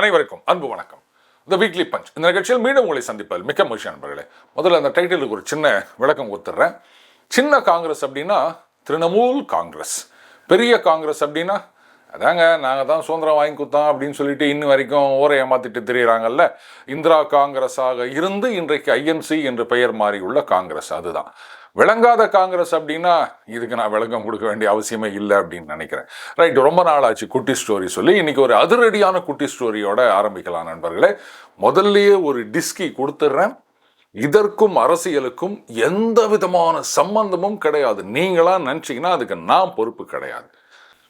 அனைவருக்கும் அன்பு வணக்கம். இந்த வீக்லி பஞ்ச் இந்த நிகழ்ச்சியில் மீண்டும் உங்களை சந்திப்பதில் மிக்க மகிழ்ச்சி நண்பர்களே. முதல்ல அந்த டைட்டிலுக்கு ஒரு சின்ன விளக்கம் கொடுத்துட்றேன். சின்ன காங்கிரஸ் அப்படின்னா திரிணமூல் காங்கிரஸ், பெரிய காங்கிரஸ் அப்படின்னா அதாங்க நாங்கள் தான் சுதந்திரம் வாங்கி கொடுத்தோம் அப்படின்னு சொல்லிட்டு இன்னும் வரைக்கும் ஊரை ஏமாத்திட்டு திரியிறாங்கல்ல, இந்திரா காங்கிரஸாக இருந்து இன்றைக்கு ஐஎன்சி என்று பெயர் மாறியுள்ள காங்கிரஸ். அதுதான் விளங்காத காங்கிரஸ். அப்படின்னா இதுக்கு நான் விளக்கம் கொடுக்க வேண்டிய அவசியமே இல்லை அப்படின்னு நினைக்கிறேன். ரைட், ரொம்ப நாள் ஆச்சு குட்டி ஸ்டோரி சொல்லி. இன்னைக்கு ஒரு அதிரடியான குட்டி ஸ்டோரியோட ஆரம்பிக்கலாம் நண்பர்களே. முதல்லயே ஒரு டிஸ்கி கொடுத்துட்றேன். இதற்கும் அரசியலுக்கும் எந்த விதமான சம்பந்தமும் கிடையாது. நீங்களா நினைச்சீங்கன்னா அதுக்கு நான் பொறுப்பு கிடையாது.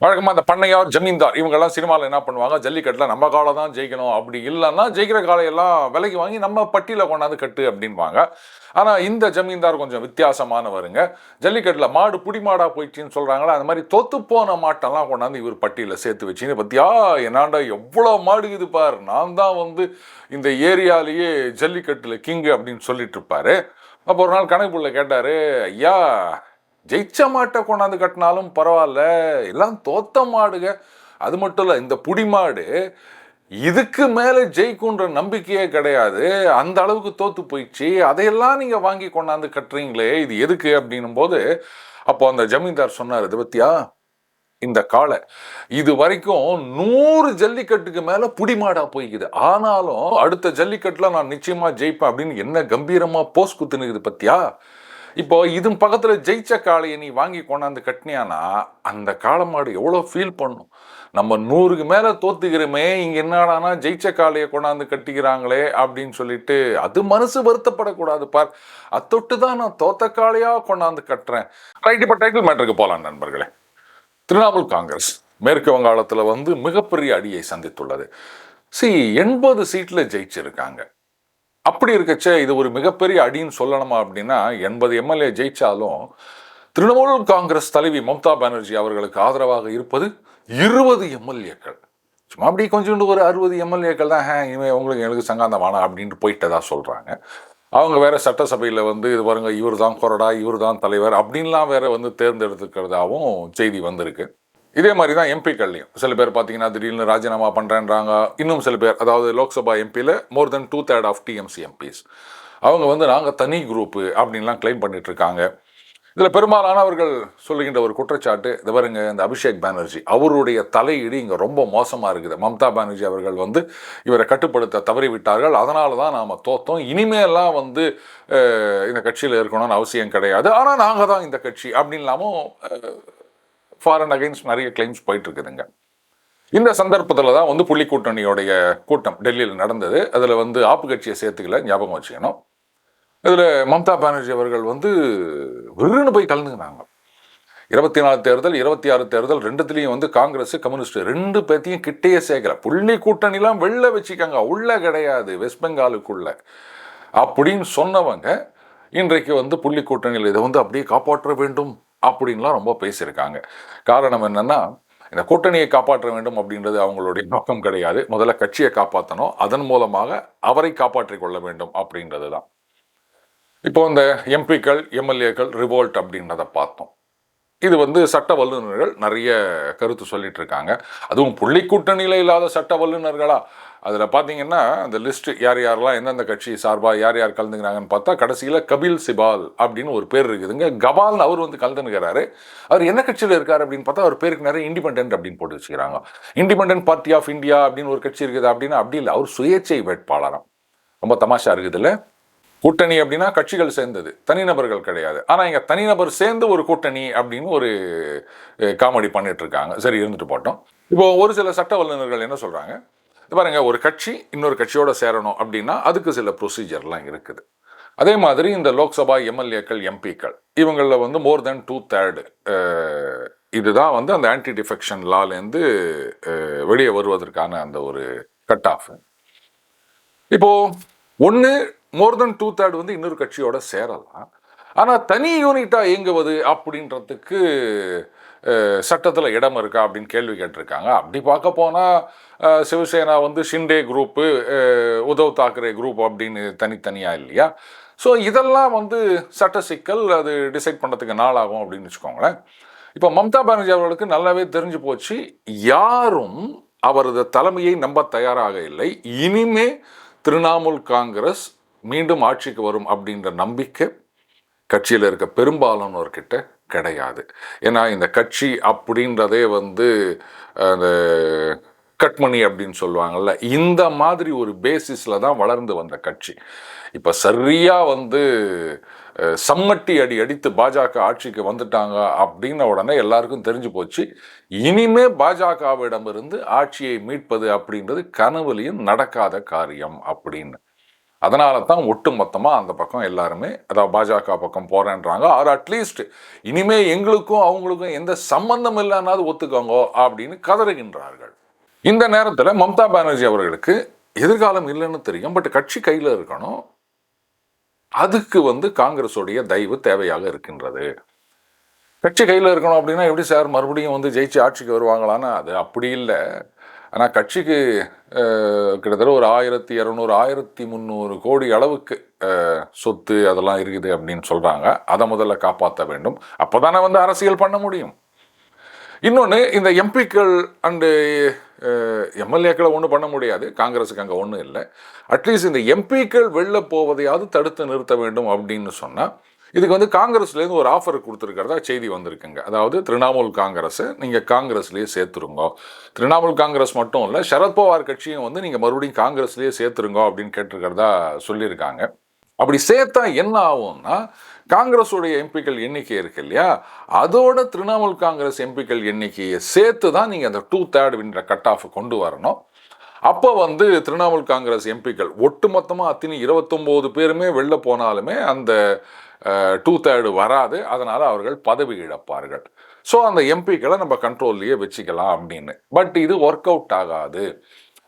வழக்கமாக அந்த பண்ணையார், ஜமீன்தார் இவங்கெல்லாம் சினிமாவில் என்ன பண்ணுவாங்க, ஜல்லிக்கட்டில் நம்ம காலை தான் ஜெயிக்கணும், அப்படி இல்லைன்னா ஜெயிக்கிற காலையெல்லாம் விலைக்கு வாங்கி நம்ம பட்டியில் கொண்டாந்து கட்டு அப்படின்வாங்க. ஆனால் இந்த ஜமீன்தார் கொஞ்சம் வித்தியாசமானவருங்க. ஜல்லிக்கட்டில் மாடு புடி மாடாக போயிடுச்சின்னு சொல்கிறாங்களா, அந்த மாதிரி தோத்துப்போன மாட்டெல்லாம் கொண்டாந்து இவர் பட்டியில் சேர்த்து வச்சின்னு பற்றியா என்னாண்டா எவ்வளோ மாடு இது பார், நான் தான் இந்த ஏரியாலேயே ஜல்லிக்கட்டில் கிங்கு அப்படின்னு சொல்லிட்டு இருப்பாரு. அப்போ ஒரு நாள் கணக்குள்ள கேட்டார், ஐயா ஜெயிச்ச மாட்டை கொண்டாந்து கட்டினாலும் பரவாயில்ல, எல்லாம் தோத்த மாடுங்க. அது மட்டும் இல்லை, இந்த புடி மாடு இதுக்கு மேலே ஜெயிக்குன்ற நம்பிக்கையே கிடையாது, அந்த அளவுக்கு தோத்து போயிடுச்சு, அதையெல்லாம் நீங்கள் வாங்கி கொண்டாந்து கட்டுறீங்களே, இது எதுக்கு அப்படின்னும் போது அப்போ அந்த ஜமீன்தார் சொன்னார், இது பத்தியா இந்த காளை இது வரைக்கும் 100 ஜல்லிக்கட்டுக்கு மேல புடிமாடா போய்க்குது, ஆனாலும் அடுத்த ஜல்லிக்கட்டுல நான் நிச்சயமா ஜெயிப்பேன் அப்படின்னு என்ன கம்பீரமா போஸ் குத்துனுக்குது பத்தியா. இப்போ இது பக்கத்துல ஜெயிச்ச காளையை நீ வாங்கி கொண்டாந்து கட்டினியானா அந்த காளை மாடு எவ்வளோ ஃபீல் பண்ணும். நம்ம 100க்கு மேல தோத்துக்கிறோமே, இங்க என்னடானா ஜெயிச்ச காளையை கொண்டாந்து கட்டிக்கிறாங்களே அப்படின்னு சொல்லிட்டு அது மனசு வருத்தப்படக்கூடாது பார். அத்தொட்டு தான் நான் தோத்த காளையா கொண்டாந்து கட்டுறேன். ரைட், இப்போ டைட்டில் மேட்டருக்கு போகலாம் நண்பர்களே. திரிணாமுல் காங்கிரஸ் மேற்கு வங்காளத்தில் மிகப்பெரிய அடியை சந்தித்துள்ளது. 80 சீட்ல ஜெயிச்சிருக்காங்க. அப்படி இருக்கச்சே இது ஒரு மிகப்பெரிய அடின்னு சொல்லணுமா அப்படின்னா, 80 எம்எல்ஏ ஜெயிச்சாலும் திரிணாமுல் காங்கிரஸ் தலைவி மம்தா பானர்ஜி அவர்களுக்கு ஆதரவாக இருப்பது 20 எம்எல்ஏக்கள். சும்மா அப்படி கொஞ்சோண்டு ஒரு 60 எம்எல்ஏக்கள் தான் இனிமேல் உங்களுக்கு எனக்கு சங்காந்தம் வேணாம் அப்படின்ட்டு போயிட்டதா சொல்றாங்க. அவங்க வேற சட்டசபையில் இது பாருங்க, இவர் தான் கொறடா, இவர் தான் தலைவர் அப்படின்லாம் வேற தேர்ந்தெடுத்துக்கிறதாவும் செய்தி வந்திருக்கு. இதே மாதிரி தான் எம்பிக்கள்லையும் சில பேர் பார்த்தீங்கன்னா திடீர்னு ராஜினாமா பண்ணுறேன்றாங்க. இன்னும் சில பேர், அதாவது லோக்சபா எம்பியில் மோர் தென் 2/3 ஆஃப் டிஎம்சி எம்பிஸ் அவங்க நாங்கள் தனி குரூப்பு அப்படின்லாம் கிளைம் பண்ணிட்டு இருக்காங்க. இதில் பெரும்பாலானவர்கள் சொல்லுகின்ற ஒரு குற்றச்சாட்டு, இது பாருங்க இந்த அபிஷேக் பானர்ஜி அவருடைய தலையீடு இங்கே ரொம்ப மோசமாக இருக்குது. மம்தா பானர்ஜி அவர்கள் இவரை கட்டுப்படுத்த தவறிவிட்டார்கள், அதனால தான் நாம் தோத்தோம், இனிமேலாம் இந்த கட்சியில் இருக்கணும்னு அவசியம் கிடையாது, ஆனால் நாங்கள் தான் இந்த கட்சி அப்படின்லாமும் ஃபார் அண்ட் அகைன்ஸ்ட் நிறைய கிளைம்ஸ் போயிட்டு இருக்குதுங்க. இந்த சந்தர்ப்பத்தில் தான் புள்ளி கூட்டணியோடைய கூட்டம் டெல்லியில் நடந்தது. அதில் ஆப்பு கட்சியை சேர்த்துக்கல, ஞாபகம் வச்சுக்கணும். இதில் மம்தா பானர்ஜி அவர்கள் விருன்னு போய் கலந்துக்கினாங்க. 24 தேர்தல் 26 தேர்தல் ரெண்டுத்துலேயும் காங்கிரஸ் கம்யூனிஸ்ட் 2 பேர்த்தையும் கிட்டேயே சேர்க்கல. புள்ளி கூட்டணிலாம் வெளில வச்சுக்காங்க, உள்ள கிடையாது வெஸ்ட் பெங்காலுக்குள்ள அப்படின்னு சொன்னவங்க இன்றைக்கு புள்ளி கூட்டணியில் இதை அப்படியே காப்பாற்ற வேண்டும் அப்படின்லாம் ரொம்ப பேசியிருக்காங்க. காரணம் என்னன்னா, இந்த கூட்டணியை காப்பாற்ற வேண்டும் அப்படின்றது அவங்களுடைய நோக்கம் கிடையாது. முதல்ல கட்சியை காப்பாற்றணும், அதன் மூலமாக அவரை காப்பாற்றிக் கொள்ள வேண்டும் அப்படின்றது தான். இப்போ இந்த எம்பிக்கள் எம்எல்ஏக்கள் ரிவோல்ட் அப்படின்றத பார்த்தோம். இது சட்ட வல்லுநர்கள் நிறைய கருத்து சொல்லிட்டு இருக்காங்க. அதுவும் புள்ளி கூட்டணியில் இல்லாத சட்ட வல்லுநர்களா, அதில் பார்த்தீங்கன்னா அந்த லிஸ்ட் யார் யாரெல்லாம் எந்தெந்த கட்சி சார்பாக யார் யார் கலந்துக்கிறாங்கன்னு பார்த்தா கடைசியில் கபில் சிபால் அப்படின்னு ஒரு பேர் இருக்குதுங்க. கபால்னு அவர் கலந்துக்கிறாரு. அவர் என்ன கட்சியில் இருக்கார் அப்படின்னு பார்த்தா அவர் பேருக்கு நிறைய இண்டிபெண்டன்ட் அப்படின்னு போட்டு வச்சுக்கிறாங்க. இண்டிபெண்டன்ட் பார்ட்டி ஆஃப் இந்தியா அப்படின்னு ஒரு கட்சி இருக்குது அப்படின்னா அப்படி இல்லை, அவர் சுயேட்சை வேட்பாளராம். ரொம்ப தமாஷா இருக்குது இல்லை. கூட்டணி அப்படின்னா கட்சிகள் சேர்ந்தது, தனிநபர்கள் கிடையாது. ஆனால் இங்கே தனிநபர் சேர்ந்து ஒரு கூட்டணி அப்படின்னு ஒரு காமெடி பண்ணிட்டு இருக்காங்க. சரி, இருந்துட்டு போட்டோம். இப்போ ஒரு சில சட்ட வல்லுநர்கள் என்ன சொல்கிறாங்க, பாருங்க ஒரு கட்சி இன்னொரு கட்சியோட சேரணும் அப்படின்னா அதுக்கு சில ப்ரொசீஜர்லாம் இருக்குது. அதே மாதிரி இந்த லோக்சபா எம்எல்ஏக்கள் எம்பிக்கள் இவங்களில் மோர் தென் 2/3 இதுதான் அந்த ஆன்டி டிஃபெக்ஷன் லாலேருந்து வெளியே வருவதற்கான அந்த ஒரு கட் ஆஃப். இப்போ ஒன்று மோர் தென் 2/3 இன்னொரு கட்சியோட சேரலாம், ஆனால் தனி யூனிட்டாக இயங்குவது அப்படின்றதுக்கு சட்டத்தில் இடம் இருக்கா அப்படின்னு கேள்வி கேட்டிருக்காங்க. அப்படி பார்க்க போனால் சிவசேனா ஷிண்டே குரூப்பு, உத்தவ் தாக்கரே குரூப் அப்படின்னு தனித்தனியாக இல்லையா. ஸோ இதெல்லாம் சட்ட சிக்கல், அது டிசைட் பண்ணுறதுக்கு நாளாகும் அப்படின்னு வச்சுக்கோங்களேன். இப்போ மம்தா பானர்ஜி அவர்களுக்கு நல்லாவே தெரிஞ்சு போச்சு, யாரும் அவரது தலைமையை நம்ப தயாராக இல்லை. இனிமே திரிணாமுல் காங்கிரஸ் மீண்டும் ஆட்சிக்கு வரும் அப்படின்ற நம்பிக்கை கட்சியில் இருக்க பெரும்பாலானோர்கிட்ட கிடையாது. ஏன்னா இந்த கட்சி அப்படின்றதே வந்து அந்த கட்மணி அப்படின்னு சொல்லுவாங்கல்ல, இந்த மாதிரி ஒரு பேசிஸில் தான் வளர்ந்து வந்த கட்சி. இப்போ சரியாக வந்து சம்மட்டி அடி அடித்து பாஜக ஆட்சிக்கு வந்துட்டாங்க அப்படின்ன உடனே எல்லாருக்கும் தெரிஞ்சு போச்சு, இனிமே பாஜகவிடமிருந்து ஆட்சியை மீட்பது அப்படின்றது கனவுலையும் நடக்காத காரியம் அப்படின்னு. அதனால தான் ஒட்டு மொத்தமாக அந்த பக்கம் எல்லாருமே, அதாவது பாஜக பக்கம் போறேன்றாங்க. ஆர் அட்லீஸ்ட் இனிமே எங்களுக்கும் அவங்களுக்கும் எந்த சம்பந்தம் இல்லைன்னாவது ஒத்துக்கோங்க அப்படின்னு கதறுகின்றார்கள். இந்த நேரத்தில் மம்தா பானர்ஜி அவர்களுக்கு எதிர்காலம் இல்லைன்னு தெரியும், பட் கட்சி கையில் இருக்கணும். அதுக்கு வந்து காங்கிரஸுடைய தயவு தேவையாக இருக்கின்றது. கட்சி கையில் இருக்கணும் அப்படின்னா எப்படி சார் மறுபடியும் வந்து ஜெயிச்சு ஆட்சிக்கு வருவாங்களான்னா அது அப்படி இல்லை. ஆனால் கட்சிக்கு கிட்டத்தட்ட ஒரு 1200 1300 கோடி அளவுக்கு சொத்து அதெல்லாம் இருக்குது அப்படின்னு சொல்கிறாங்க. அதை முதல்ல காப்பாற்ற வேண்டும். அப்போ தானே வந்து அரசியல் பண்ண முடியும். இன்னொன்று, இந்த எம்பிக்கள் அண்டு எம்எல்ஏக்களை ஒன்றும் பண்ண முடியாது, காங்கிரஸுக்கு அங்கே ஒன்றும் இல்லை. அட்லீஸ்ட் இந்த எம்பிக்கள் வெளில போவதையாவது தடுத்து நிறுத்த வேண்டும் அப்படின்னு சொன்னால் இதுக்கு வந்து காங்கிரஸ்லேருந்து ஒரு ஆஃபர் கொடுத்துருக்கிறதா செய்தி வந்திருக்குங்க. அதாவது திரிணாமுல் காங்கிரஸை நீங்கள் காங்கிரஸ்லேயே சேர்த்துருங்க. திரிணாமுல் காங்கிரஸ் மட்டும் இல்லை, சரத்பவார் கட்சியும் வந்து நீங்கள் மறுபடியும் காங்கிரஸ்லேயே சேர்த்துருங்க அப்படின்னு கேட்டிருக்கிறதா சொல்லியிருக்காங்க. அப்படி சேர்த்தா என்ன ஆகும்னா, காங்கிரஸுடைய எம்பிக்கள் எண்ணிக்கை இருக்கு இல்லையா, அதோட திரிணாமுல் காங்கிரஸ் எம்பிக்கள் எண்ணிக்கையை சேர்த்து தான் நீங்கள் அந்த 2/3 கட் ஆஃப் கொண்டு வரணும். அப்போ வந்து திரிணாமுல் காங்கிரஸ் எம்பிக்கள் ஒட்டுமொத்தமாக அத்தனை 29 பேருமே வெளில போனாலுமே அந்த 2/3 வராது. அதனால் அவர்கள் பதவி இழப்பார்கள். ஸோ அந்த எம்பிக்களை நம்ம கண்ட்ரோல்லையே வச்சுக்கலாம் அப்படின்னு. பட் இது ஒர்க் அவுட் ஆகாது.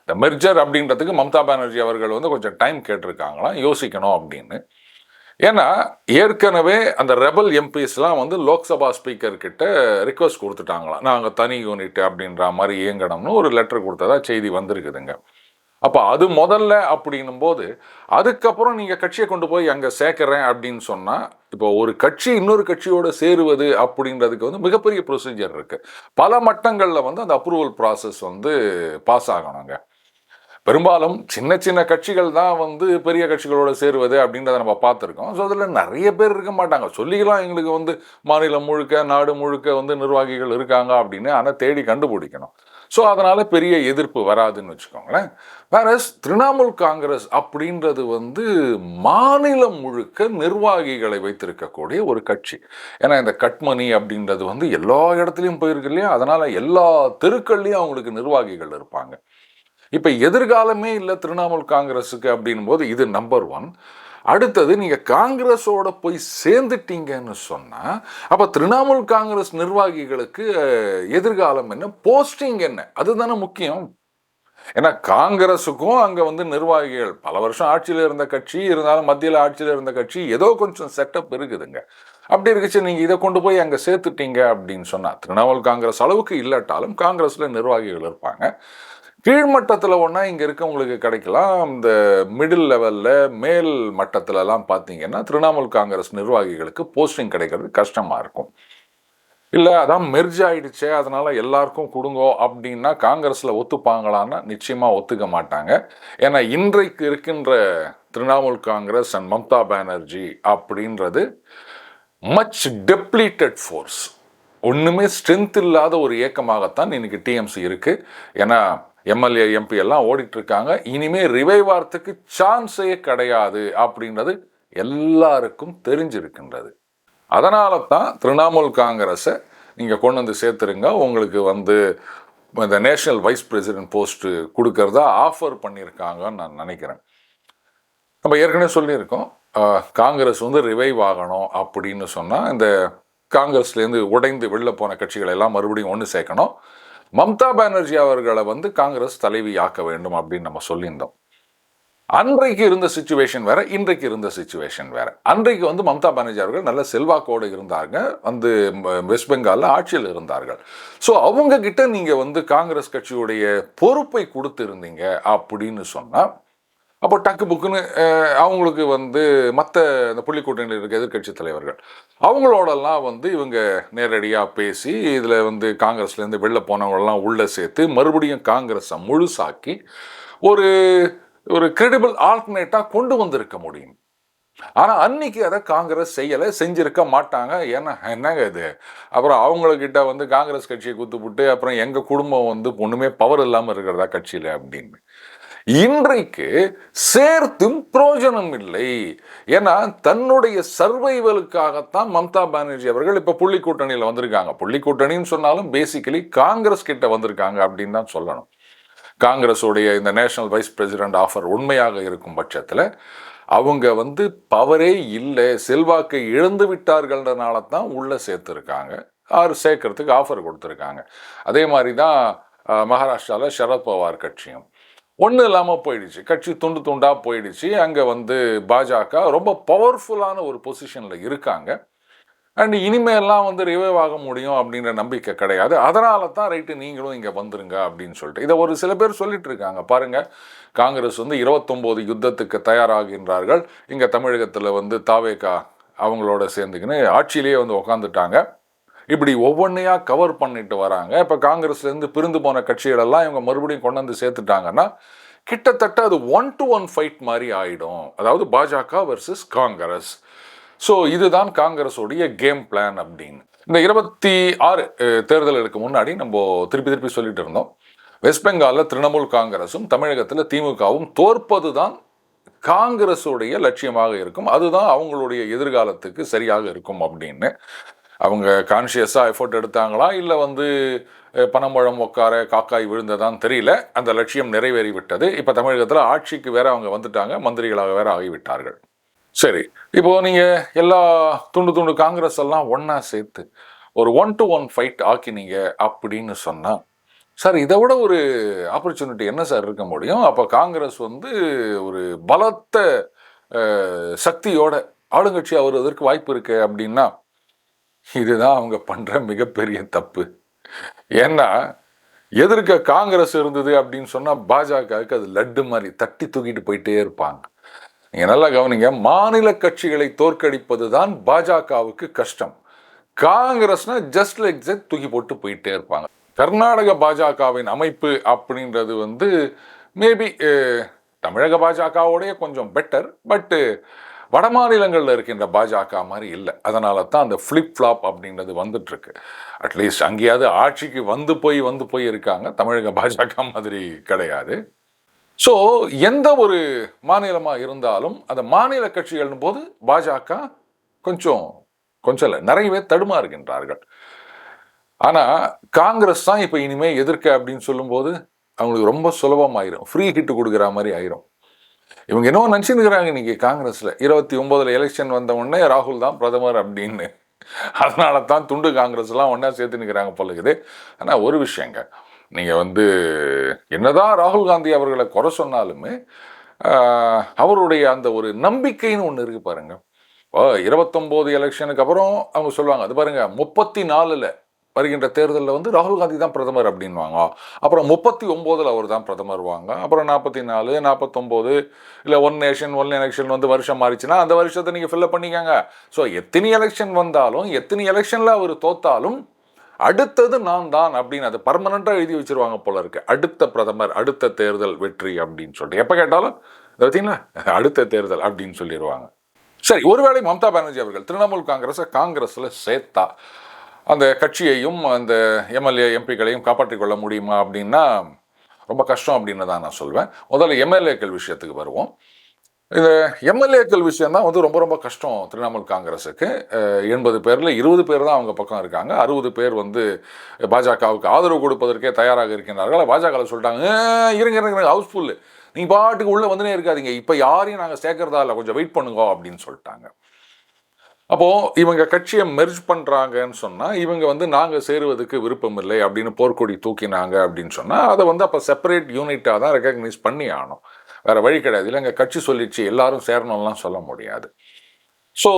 இந்த மெர்ஜர் அப்படின்றதுக்கு மம்தா பானர்ஜி அவர்கள் வந்து கொஞ்சம் டைம் கேட்டிருக்காங்களாம், யோசிக்கணும் அப்படின்னு. ஏன்னா ஏற்கனவே அந்த ரெபல் எம்பிஸ்லாம் வந்து லோக்சபா ஸ்பீக்கர் கிட்ட ரிக்வஸ்ட் கொடுத்துட்டாங்களாம், நாங்கள் தனி யூனிட் அப்படின்ற மாதிரி இயங்கணும்னு ஒரு லெட்டர் கொடுத்ததா செய்தி வந்திருக்குதுங்க. அப்போ அது முதல்ல அப்படின்னும் போது அதுக்கப்புறம் நீங்கள் கட்சியை கொண்டு போய் அங்கே சேர்க்குறேன் அப்படின்னு சொன்னால், இப்போ ஒரு கட்சி இன்னொரு கட்சியோடு சேருவது அப்படின்றதுக்கு வந்து மிகப்பெரிய ப்ரொசீஜர் இருக்குது. பல மட்டங்களில் வந்து அந்த அப்ரூவல் ப்ராசஸ் வந்து பாஸ் ஆகணுங்க. பெரும்பாலும் சின்ன சின்ன கட்சிகள் தான் வந்து பெரிய கட்சிகளோட சேருவது அப்படின்றத நம்ம பார்த்துருக்கோம். ஸோ அதில் நிறைய பேர் இருக்க மாட்டாங்க, சொல்லிக்கலாம் எங்களுக்கு வந்து மாநிலம் முழுக்க நாடு முழுக்க வந்து நிர்வாகிகள் இருக்காங்க அப்படின்னு. ஆனால் தேடி கண்டுபிடிக்கணும். ஸோ அதனால் பெரிய எதிர்ப்பு வராதுன்னு வச்சுக்கோங்களேன். வேற திரிணாமுல் காங்கிரஸ் அப்படின்றது வந்து மாநிலம் முழுக்க நிர்வாகிகளை வைத்திருக்கக்கூடிய ஒரு கட்சி. ஏன்னா இந்த கட்மணி அப்படின்றது வந்து எல்லா இடத்துலையும் போயிருக்கு இல்லையா, அதனால் எல்லா தெருக்கள்லையும் அவங்களுக்கு நிர்வாகிகள் இருப்பாங்க. இப்போ எதிர்காலமே இல்லை திரிணாமுல் காங்கிரஸுக்கு அப்படின் போது இது நம்பர் 1. அடுத்தது, நீங்கள் காங்கிரஸோட போய் சேர்ந்துட்டீங்கன்னு சொன்னால் அப்போ திரிணாமுல் காங்கிரஸ் நிர்வாகிகளுக்கு எதிர்காலம் என்ன, போஸ்டிங் என்ன, அதுதானே முக்கியம். ஏன்னா காங்கிரஸுக்கும் அங்கே வந்து நிர்வாகிகள் பல வருஷம் ஆட்சியில் இருந்த கட்சி இருந்தாலும், மத்தியில் ஆட்சியில் இருந்த கட்சி ஏதோ கொஞ்சம் செட்டப் இருக்குதுங்க. அப்படி இருக்குச்சு நீங்கள் இதை கொண்டு போய் அங்கே சேர்த்துட்டீங்க அப்படின்னு சொன்னால், திரிணாமுல் காங்கிரஸ் அளவுக்கு இல்லாட்டாலும் காங்கிரஸில் நிர்வாகிகள் இருப்பாங்க. கீழ்மட்டத்தில் ஒன்றா இங்கே இருக்கவங்களுக்கு கிடைக்கலாம். இந்த மிடில் லெவலில் மேல் மட்டத்திலலாம் பார்த்தீங்கன்னா திரிணாமுல் காங்கிரஸ் நிர்வாகிகளுக்கு போஸ்டிங் கிடைக்கிறது கஷ்டமாக இருக்கும். இல்லை அதான் மெர்ஜ் ஆயிடுச்சே அதனால் எல்லாருக்கும் கொடுங்கோ அப்படின்னா காங்கிரஸில் ஒத்துப்பாங்களான்னா நிச்சயமாக ஒத்துக்க மாட்டாங்க. ஏன்னா இன்றைக்கு இருக்கின்ற திரிணாமுல் காங்கிரஸ் அண்ட் மம்தா பானர்ஜி அப்படின்றது மச் டெப்ளீட்டட் ஃபோர்ஸ், ஒன்றுமே ஸ்ட்ரென்த் இல்லாத ஒரு இயக்கமாகத்தான் இன்னைக்கு டிஎம்சி இருக்குது. ஏன்னா எம்எல்ஏ எம்பி எல்லாம் ஓடிட்டு இருக்காங்க. இனிமே ரிவைவ் ஆகிறதுக்கு சான்ஸே கிடையாது அப்படின்றது எல்லாருக்கும் தெரிஞ்சிருக்கின்றது. அதனால தான் திரிணாமுல் காங்கிரஸை நீங்கள் கொண்டு வந்து சேர்த்துருங்க, உங்களுக்கு வந்து இந்த நேஷனல் வைஸ் பிரசிடென்ட் போஸ்ட்டு கொடுக்கறதா ஆஃபர் பண்ணியிருக்காங்கன்னு நான் நினைக்கிறேன். நம்ம ஏற்கனவே சொல்லியிருக்கோம், காங்கிரஸ் வந்து ரிவைவ் ஆகணும் அப்படின்னு சொன்னால் இந்த காங்கிரஸ்லேருந்து உடைந்து வெளில போன கட்சிகளை எல்லாம் மறுபடியும் ஒன்று சேர்க்கணும். மம்தா பானர்ஜி அவர்களை வந்து காங்கிரஸ் தலைவி ஆக்க வேண்டும் அப்படின்னு நம்ம சொல்லியிருந்தோம். அன்றைக்கு இருந்த சிச்சுவேஷன் வேற, இன்றைக்கு இருந்த சிச்சுவேஷன் வேற. அன்றைக்கு வந்து மம்தா பானர்ஜி அவர்கள் நல்ல செல்வாக்கோடு இருந்தாங்க, வந்து வெஸ்ட் பெங்காலில் ஆட்சியில் இருந்தார்கள். ஸோ அவங்க கிட்ட நீங்கள் வந்து காங்கிரஸ் கட்சியுடைய பொறுப்பை கொடுத்துருந்தீங்க அப்படின்னு சொன்னால் அப்போ டக்கு புக்குன்னு அவங்களுக்கு வந்து மற்ற இந்த புள்ளி கூட்டணியில் இருக்க எதிர்க்கட்சி தலைவர்கள் அவங்களோடலாம் வந்து இவங்க நேரடியாக பேசி இதில் வந்து காங்கிரஸ்லேருந்து வெளில போனவங்களெல்லாம் உள்ளே சேர்த்து மறுபடியும் காங்கிரஸை முழுசாக்கி ஒரு ஒரு கிரெடிபிள் ஆல்டர்னேட்டாக கொண்டு வந்திருக்க முடியும். ஆனால் அன்னைக்கு அதை காங்கிரஸ் செய்யலை, செஞ்சிருக்க மாட்டாங்க. ஏன்னா என்னங்க இது, அப்புறம் அவங்கக்கிட்ட வந்து காங்கிரஸ் கட்சியை குத்துப்புட்டு அப்புறம் எங்கள் குடும்பம் வந்து ஒன்றுமே பவர் இல்லாமல் இருக்கிறதா கட்சியில் அப்படின்னு. இன்றைக்கு சேர்த்தும் பிரயோஜனம் இல்லை. ஏன்னா தன்னுடைய சர்வைவலுக்காகத்தான் மம்தா பானர்ஜி அவர்கள் இப்போ புள்ளி கூட்டணியில் வந்திருக்காங்க. புள்ளி கூட்டணின்னு சொன்னாலும் பேசிக்கலி காங்கிரஸ் கிட்ட வந்திருக்காங்க அப்படின்னு தான் சொல்லணும். காங்கிரஸுடைய இந்த நேஷனல் வைஸ் பிரசிடென்ட் ஆஃபர் உண்மையாக இருக்கும் பட்சத்தில் அவங்க வந்து பவரே இல்லை, செல்வாக்கை இழந்து விட்டார்கள்ன்றனால தான் உள்ளே சேர்த்துருக்காங்க, சேர்க்கறதுக்கு ஆஃபர் கொடுத்துருக்காங்க. அதே மாதிரி தான் மகாராஷ்டிராவில் சரத்பவார் கட்சியும் ஒன்றும் இல்லாமல் போயிடுச்சு, கட்சி துண்டு துண்டாக போயிடுச்சு. அங்கே வந்து பாஜக ரொம்ப பவர்ஃபுல்லான ஒரு பொசிஷனில் இருக்காங்க. அண்ட் இனிமேலாம் வந்து ரிவைவ் ஆக முடியும் அப்படின்ற நம்பிக்கை கிடையாது. அதனால தான் ரைட்டு நீங்களும் இங்கே வந்துருங்க அப்படின்னு சொல்லிட்டு இதை ஒரு சில பேர் சொல்லிட்டு இருக்காங்க. பாருங்கள், காங்கிரஸ் வந்து 29 யுத்தத்துக்கு தயாராகின்றார்கள். இங்கே தமிழகத்தில் வந்து தாவேகா அவங்களோட சேர்ந்துக்கின்னு ஆட்சியிலேயே வந்து உக்காந்துட்டாங்க. இப்படி ஒவ்வொன்றையாக கவர் பண்ணிட்டு வராங்க. இப்போ காங்கிரஸ்லேருந்து பிரிந்து போன கட்சிகளெல்லாம் இவங்க மறுபடியும் கொண்டு வந்து சேர்த்துட்டாங்கன்னா கிட்டத்தட்ட அது 1-to-1 ஃபைட் மாதிரி ஆகிடும். அதாவது பாஜக வர்சஸ் காங்கிரஸ். ஸோ இதுதான் காங்கிரஸோடைய கேம் பிளான் அப்படின்னு. இந்த 26 தேர்தலுக்கு முன்னாடி நம்ம திருப்பி சொல்லிட்டு இருந்தோம், வெஸ்ட் பெங்காலில் திரிணாமுல் காங்கிரஸும் தமிழகத்தில் திமுகவும் தோற்பது தான் காங்கிரஸுடைய லட்சியமாக இருக்கும், அதுதான் அவங்களுடைய எதிர்காலத்துக்கு சரியாக இருக்கும் அப்படின்னு. அவங்க கான்ஷியஸாக எஃபோர்ட் எடுத்தாங்களா இல்லை வந்து பனம்பழம் உட்கார காக்காய் விழுந்ததான் தெரியல. அந்த லட்சியம் நிறைவேறிவிட்டது. இப்போ தமிழகத்தில் ஆட்சிக்கு வேற அவங்க வந்துட்டாங்க, மந்திரிகளாக வேற ஆகிவிட்டார்கள். சரி, இப்போ நீங்கள் எல்லா துண்டு காங்கிரஸ் எல்லாம் ஒன்றா சேர்த்து ஒரு 1-to-1 ஃபைட் ஆக்கினீங்க அப்படின்னு சொன்னால், சார் இதை விட ஒரு ஆப்பர்ச்சுனிட்டி என்ன சார் இருக்க முடியும்? அப்போ காங்கிரஸ் வந்து ஒரு பலத்த சக்தியோட ஆளுங்கட்சியாக வருவதற்கு வாய்ப்பு இருக்கு அப்படின்னா, இதுதான் அவங்க பண்ணுற மிகப்பெரிய தப்பு. ஏன்னா எதிர்க்க காங்கிரஸ் இருந்தது அப்படின்னு சொன்னால் பாஜகவுக்கு அது லட்டு மாதிரி தட்டி தூக்கிட்டு போயிட்டே இருப்பாங்க. நீங்கள் நல்லா கவனிங்க, மாநில கட்சிகளை தோற்கடிப்பது தான் பாஜகவுக்கு கஷ்டம். காங்கிரஸ்னா ஜஸ்ட் லைக் தட் தூக்கி போட்டு போயிட்டே இருப்பாங்க. கர்நாடக பாஜகவின் அமைப்பு அப்படின்றது வந்து மேபி தமிழக பாஜகவோடைய கொஞ்சம் பெட்டர், பட்டு வட மாநிலங்களில் இருக்கின்ற பாஜக மாதிரி இல்லை. அதனால தான் அந்த ஃப்ளிப் ஃப்ளாப் அப்படின்றது வந்துட்டுருக்கு. அட்லீஸ்ட் அங்கேயாவது ஆட்சிக்கு வந்து போய் இருக்காங்க. தமிழக பாஜக மாதிரி கிடையாது. ஸோ எந்த ஒரு மாநிலமாக இருந்தாலும் அந்த மாநில கட்சிகள் போது பாஜக கொஞ்சம் இல்லை, நிறையவே தடுமாறுகின்றார்கள். ஆனால் காங்கிரஸ் தான் இப்போ இனிமேல் எதிர்க்க அப்படின்னு சொல்லும்போது அவங்களுக்கு ரொம்ப சுலபமாயிரும், ஃப்ரீ ஹிட்டு கொடுக்குற மாதிரி ஆயிரும். இவங்க என்ன நினச்சிருக்கிறாங்க, இன்னைக்கு காங்கிரஸில் 29 எலெக்ஷன் வந்த உடனே ராகுல் தான் பிரதமர் அப்படின்னு. அதனால தான் துண்டு காங்கிரஸ்லாம் ஒன்றா சேர்த்துன்னுக்கிறாங்க போல இருக்குது. ஆனால் ஒரு விஷயங்க, நீங்கள் வந்து என்னதான் ராகுல் காந்தி அவர்களை குறை சொன்னாலுமே அவருடைய அந்த ஒரு நம்பிக்கைன்னு ஒன்று இருக்குது பாருங்க. 29 எலெக்ஷனுக்கு அப்புறம் அவங்க சொல்லுவாங்க, அது பாருங்க 34 வருகின்ற தேர்தலில் வந்து ராகுல் காந்தி தான் பிரதமர் அப்படின்வாங்க. அப்புறம் 39 அவர் தான் பிரதமர் வாங்க. அப்புறம் 44, 49 இல்லை 1 நேஷன் 1 எலெக்ஷன் வந்து வருஷம் மாறிச்சுன்னா அந்த வருஷத்தை நீங்கள் ஃபில்லப் பண்ணிக்கோங்க. ஸோ எத்தனை எலெக்ஷன் வந்தாலும் எத்தனை எலெக்ஷனில் அவர் தோத்தாலும் அடுத்தது நான் தான் அப்படின்னு அது பர்மனண்டாக எழுதி வச்சிருவாங்க போல இருக்கு. அடுத்த பிரதமர், அடுத்த தேர்தல் வெற்றி அப்படின்னு சொல்லிட்டு எப்போ கேட்டாலும் பார்த்தீங்களா அடுத்த தேர்தல் அப்படின்னு சொல்லிடுவாங்க. சரி, ஒருவேளை மம்தா பானர்ஜி அவர்கள் திரிணாமுல் காங்கிரஸை காங்கிரஸில் சேர்த்தா அந்த கட்சியையும் அந்த எம்எல்ஏ எம்பிக்களையும் காப்பாற்றிக் கொள்ள முடியுமா அப்படின்னா ரொம்ப கஷ்டம் அப்படின்னு தான் நான் சொல்வேன். முதல்ல எம்எல்ஏக்கள் விஷயத்துக்கு வருவோம். இந்த எம்எல்ஏக்கள் விஷயம் தான் வந்து ரொம்ப கஷ்டம் திரிணாமுல் காங்கிரஸுக்கு. 80 பேரில் 20 பேர் தான் அவங்க பக்கம் இருக்காங்க. 60 பேர் வந்து பாஜகவுக்கு ஆதரவு கொடுப்பதற்கே தயாராக இருக்கின்றார்கள். பாஜகவில் சொல்லிட்டாங்க, இருங்க ஹவுஸ்ஃபுல்லு, நீங்கள் பாட்டுக்கு உள்ளே வந்துனே இருக்காதீங்க, இப்போ யாரையும் நாங்கள் சேர்க்கறதா இல்லை, கொஞ்சம் வெயிட் பண்ணுங்க அப்படின்னு சொல்லிட்டாங்க. அப்போது இவங்க கட்சியை மெர்ஜ் பண்ணுறாங்கன்னு சொன்னால் இவங்க வந்து நாங்கள் சேருவதற்கு விருப்பம் இல்லை அப்படின்னு போர்க்கொடி தூக்கினாங்க அப்படின்னு சொன்னால் அதை வந்து அப்போ செப்பரேட் யூனிட்டாக தான் ரெக்கக்னைஸ் பண்ணி ஆகணும். வேறு வழி கிடையாது. இல்லை எங்கள் கட்சி சொல்லிடுச்சு எல்லாரும் சேரணும்லாம் சொல்ல முடியாது. ஸோ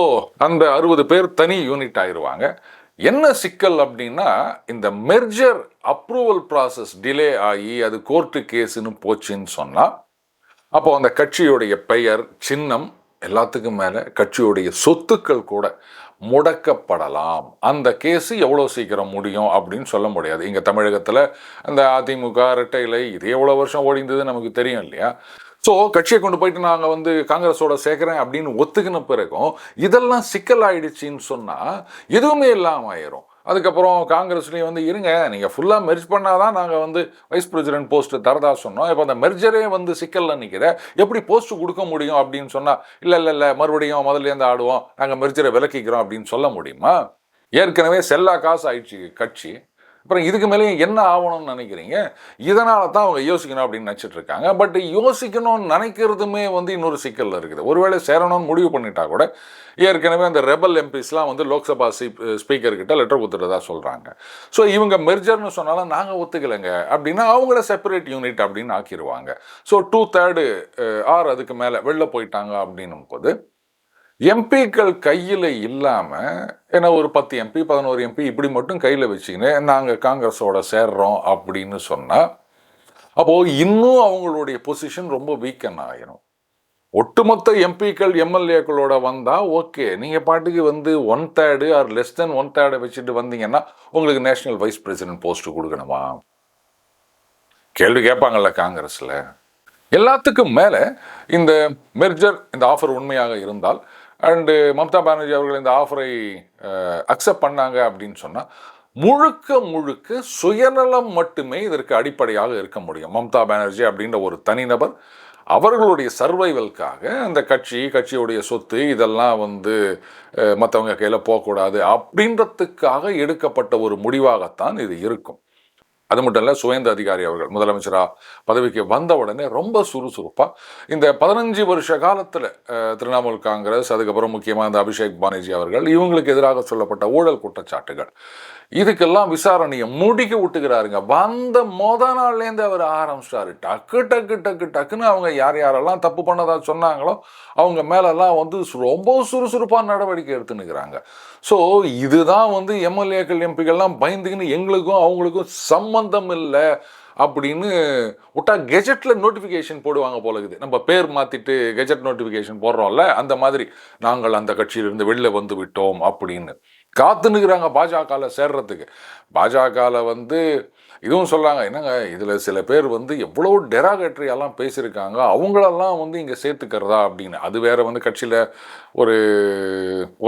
அந்த 60 பேர் தனி யூனிட் ஆயிடுவாங்க. என்ன சிக்கல் அப்படின்னா, இந்த மெர்ஜர் அப்ரூவல் ப்ராசஸ் டிலே ஆகி அது கோர்ட்டு கேஸுன்னு போச்சுன்னு சொன்னால் அப்போ அந்த கட்சியுடைய பெயர், சின்னம், எல்லாத்துக்கும் மேலே கட்சியுடைய சொத்துக்கள் கூட முடக்கப்படலாம். அந்த கேஸு எவ்வளோ சீக்கிரம் முடியும் அப்படின்னு சொல்ல முடியாது. இங்கே தமிழகத்தில் அந்த அதிமுக இரட்டை இலை இது எவ்வளோ வருஷம் ஓடிந்தது நமக்கு தெரியும் இல்லையா? ஸோ கட்சியை கொண்டு போயிட்டு நாங்கள் காங்கிரஸோட சேர்க்குறேன் அப்படின்னு ஒத்துக்கின பிறகும் இதெல்லாம் சிக்கல் ஆயிடுச்சின்னு சொன்னால் எதுவுமே இல்லாமல் ஆயிரும். அதுக்கப்புறம் காங்கிரஸ்லேயும் இருங்க, நீங்கள் ஃபுல்லாக மெர்ஜ் பண்ணாதான் நாங்கள் வைஸ் பிரசிடென்ட் போஸ்ட்டு தரதா சொன்னோம். இப்போ அந்த மெர்ஜரே சிக்கலில் நிற்கிற, எப்படி போஸ்ட்டு கொடுக்க முடியும் அப்படின்னு சொன்னால், இல்லை மறுபடியும் முதல்லேருந்து ஆடுவோம், நாங்கள் மெர்ஜரை விலக்கிக்கிறோம் அப்படின்னு சொல்ல முடியுமா? ஏற்கனவே செல்லா காசு ஆயிடுச்சு கட்சி, அப்புறம் இதுக்கு மேலேயும் என்ன ஆகணும்னு நினைக்கிறீங்க? இதனால தான் அவங்க யோசிக்கணும் அப்படின்னு நினச்சிட்டு இருக்காங்க. பட் யோசிக்கணும்னு நினைக்கிறதுமே இன்னொரு சிக்கலில் இருக்குது. ஒருவேளை சேரணும்னு முடிவு பண்ணிட்டா கூட ஏற்கனவே அந்த ரெபல் எம்பிஸ்லாம் லோக்சபா ஸ்பீக்கர்கிட்ட லெட்டர் கொடுத்துட்டதா சொல்கிறாங்க. ஸோ இவங்க மெர்ஜர்னு சொன்னாலும் நாங்கள் ஒத்துக்கலைங்க அப்படின்னா அவங்கள செப்பரேட் யூனிட் அப்படின்னு ஆக்கிடுவாங்க. ஸோ 2/3 ஆர் அதுக்கு மேலே வெளில போயிட்டாங்க அப்படின்னும் போது எம்பிக்கள் கையில் இல்லாமல், ஏன்னா ஒரு 10 எம்பி 11 எம்பி இப்படி மட்டும் கையில் வச்சுக்கின்னு நாங்கள் காங்கிரஸோட சேர்றோம் அப்படின்னு சொன்னால் அப்போது இன்னும் அவங்களுடைய பொசிஷன் ரொம்ப வீக்கன் ஆகிடும். ஒட்டுமொத்த எம்பிக்கள் எம்எல்ஏக்களோட வந்தால் ஓகே, நீங்கள் பாட்டுக்கு 1/3 ஆர் லெஸ் தென் 1/3 வச்சுட்டு வந்தீங்கன்னா உங்களுக்கு நேஷனல் வைஸ் பிரசிடென்ட் போஸ்ட்டு கொடுக்கணுமா? கேள்வி கேட்பாங்கள்ல காங்கிரஸில். எல்லாத்துக்கும் மேலே இந்த மெர்ஜர், இந்த ஆஃபர் உண்மையாக இருந்தால் அண்டு மம்தா பானர்ஜி அவர்கள் இந்த ஆஃபரை அக்செப்ட் பண்ணாங்க அப்படின்னு சொன்னால் முழுக்க சுயநலம் மட்டுமே இதற்கு அடிப்படையாக இருக்க முடியும். மம்தா பானர்ஜி அப்படின்ற ஒரு தனிநபர் அவர்களுடைய சர்வைவல்காக அந்த கட்சியுடைய சொத்து இதெல்லாம் மற்றவங்க கையில் போகக்கூடாது அப்படின்றதுக்காக எடுக்கப்பட்ட ஒரு முடிவாகத்தான் இது இருக்கும். அது மட்டும் இல்லை, சுவேந்த அதிகாரி அவர்கள் முதலமைச்சராக பதவிக்கு வந்த உடனே ரொம்ப சுறுசுறுப்பாக இந்த 15 வருஷ காலத்தில் திரிணாமுல் காங்கிரஸ், அதுக்கப்புறம் முக்கியமாக இந்த அபிஷேக் பானர்ஜி அவர்கள் இவங்களுக்கு எதிராக சொல்லப்பட்ட ஊழல் குற்றச்சாட்டுகள் இதுக்கெல்லாம் விசாரணையை முடிக்க விட்டுக்கிறாருங்க. வந்த நாள்லேருந்து அவர் ஆரம்பிச்சிட்டாரு. டக்குன்னு அவங்க யாரெல்லாம் தப்பு பண்ணதா சொன்னாங்களோ அவங்க மேலெல்லாம் ரொம்ப சுறுசுறுப்பான நடவடிக்கை எடுத்துன்னுக்கிறாங்க. ஸோ இதுதான் எம்எல்ஏக்கள் எம்பிகள்லாம் பயந்துக்கின்னு எங்களுக்கும் அவங்களுக்கும் சம்பந்தம் இல்லை அப்படின்னு விட்டா கெஜெட்டில் நோட்டிஃபிகேஷன் போடுவாங்க போல இருக்குது. நம்ம பேர் மாற்றிட்டு கெஜெட் நோட்டிஃபிகேஷன் போடுறோம்ல, அந்த மாதிரி நாங்கள் அந்த கட்சியிலிருந்து வெளில விட்டோம் அப்படின்னு காத்துனுக்குறாங்க பாஜகவில் சேர்றதுக்கு. பாஜகவில் இதுவும் சொல்கிறாங்க, என்னங்க இதில் சில பேர் எவ்வளோ டெராகேட்ரியாலாம் பேசியிருக்காங்க, அவங்களெல்லாம் இங்கே சேர்த்துக்கிறதா அப்படின்னு. அது வேறு கட்சியில் ஒரு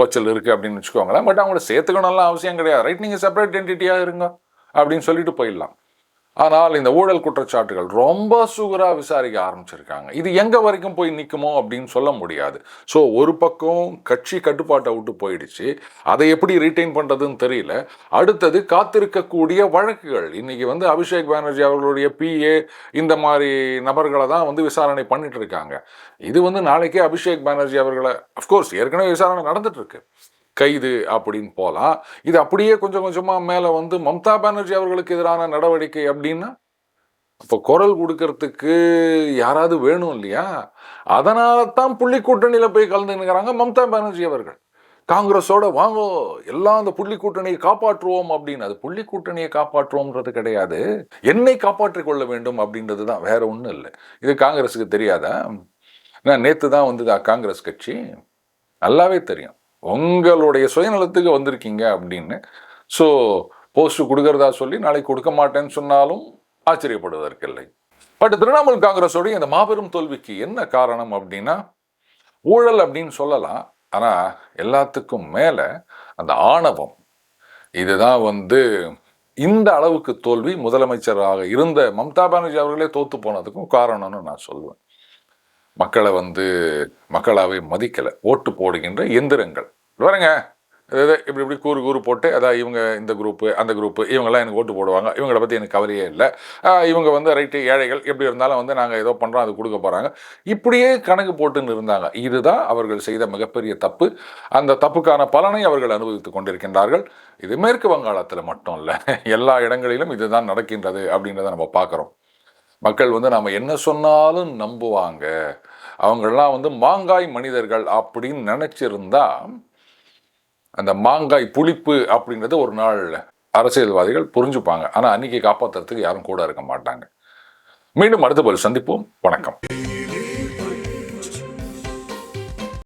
ஓச்சல் இருக்குது அப்படின்னு வச்சுக்கோங்களேன். பட் அவங்கள சேர்த்துக்கணும்லாம் அவசியம் கிடையாது. ரைட், நீங்கள் செப்பரேட் என்டிட்டியாக இருங்க அப்படின்னு சொல்லிட்டு போயிடலாம். ஆனால் இந்த ஊழல் குற்றச்சாட்டுகள் ரொம்ப சுகராக விசாரிக்க ஆரம்பிச்சிருக்காங்க. இது எங்கே வரைக்கும் போய் நிற்குமோ அப்படின்னு சொல்ல முடியாது. ஸோ ஒரு பக்கம் கட்சி கட்டுப்பாட்டை விட்டு போயிடுச்சு, அதை எப்படி ரீட்டைன் பண்ணுறதுன்னு தெரியல. அடுத்தது காத்திருக்கக்கூடிய வழக்குகள். இன்றைக்கி அபிஷேக் பானர்ஜி அவர்களுடைய பிஏ இந்த மாதிரி நபர்களை தான் விசாரணை பண்ணிட்டு இருக்காங்க. இது நாளைக்கே அபிஷேக் பானர்ஜி அவர்களை, அஃப்கோர்ஸ் ஏற்கனவே விசாரணை நடந்துட்டு இருக்கு, கைது அப்படின்னு போகலாம். இது அப்படியே கொஞ்சம் கொஞ்சமாக மேலே மம்தா பானர்ஜி அவர்களுக்கு எதிரான நடவடிக்கை அப்படின்னா இப்போ குரல் கொடுக்கறதுக்கு யாராவது வேணும் இல்லையா? அதனால தான் புள்ளி கூட்டணியில் போய் கலந்துக்கிறாங்க மம்தா பானர்ஜி அவர்கள். காங்கிரஸோட வாங்கோ எல்லாம் அந்த புள்ளி கூட்டணியை காப்பாற்றுவோம் அப்படின்னு. அது புள்ளி கூட்டணியை காப்பாற்றுவோம்ன்றது கிடையாது, என்னை காப்பாற்றிக் கொள்ள வேண்டும் அப்படின்றது தான், வேற ஒன்றும் இல்லை. இது காங்கிரஸுக்கு தெரியாதா? நேற்று தான் காங்கிரஸ் கட்சி, நல்லாவே தெரியும் உங்களுடைய சுயநலத்துக்கு வந்திருக்கீங்க அப்படின்னு. ஸோ போஸ்ட் கொடுக்கறதா சொல்லி நாளைக்கு கொடுக்க மாட்டேன்னு சொன்னாலும் ஆச்சரியப்படுவதற்கில்லை. பட் திரிணாமுல் காங்கிரஸோடைய இந்த மாபெரும் தோல்விக்கு என்ன காரணம் அப்படின்னா ஊழல் அப்படின்னு சொல்லலாம். ஆனால் எல்லாத்துக்கும் மேலே அந்த ஆணவம். இதுதான் இந்த அளவுக்கு தோல்வி முதலமைச்சராக இருந்த மம்தா பானர்ஜி அவர்களே தோத்து போனதுக்கும் காரணம்னு நான் சொல்லுவேன். மக்களை மக்களாவே மதிக்கலை. ஓட்டு போடுகின்ற எந்திரங்கள் வரங்க இப்படி கூறு போட்டு, அதான் இவங்க இந்த குரூப்பு அந்த குரூப்பு இவங்கெல்லாம் எனக்கு ஓட்டு போடுவாங்க, இவங்களை பற்றி எனக்கு கவலையே இல்லை, இவங்க ரைட்டு ஏழைகள் எப்படி இருந்தாலும் நாங்கள் ஏதோ பண்ணுறோம் அது கொடுக்க போகிறாங்க, இப்படியே கணக்கு போட்டுன்னு இருந்தாங்க. இதுதான் அவர்கள் செய்த மிகப்பெரிய தப்பு. அந்த தப்புக்கான பலனை அவர்கள் அனுபவித்து கொண்டிருக்கின்றார்கள். இது மேற்கு வங்காளத்தில் மட்டும் இல்லை, எல்லா இடங்களிலும் இதுதான் நடக்கின்றது அப்படின்றத நம்ம பார்க்குறோம். மக்கள் நாம் என்ன சொன்னாலும் நம்புவாங்க, அவங்கெல்லாம் மாங்காய் மனிதர்கள் அப்படின்னு நினச்சிருந்தா அந்த மாங்காய் புளிப்பு அப்படின்றது ஒரு நாள் அரசியல்வாதிகள் புரிஞ்சுப்பாங்க. ஆனால் அன்னைக்கு காப்பாற்றுறதுக்கு யாரும் கூட இருக்க மாட்டாங்க. மீண்டும் அடுத்த போல் சந்திப்போம். வணக்கம்.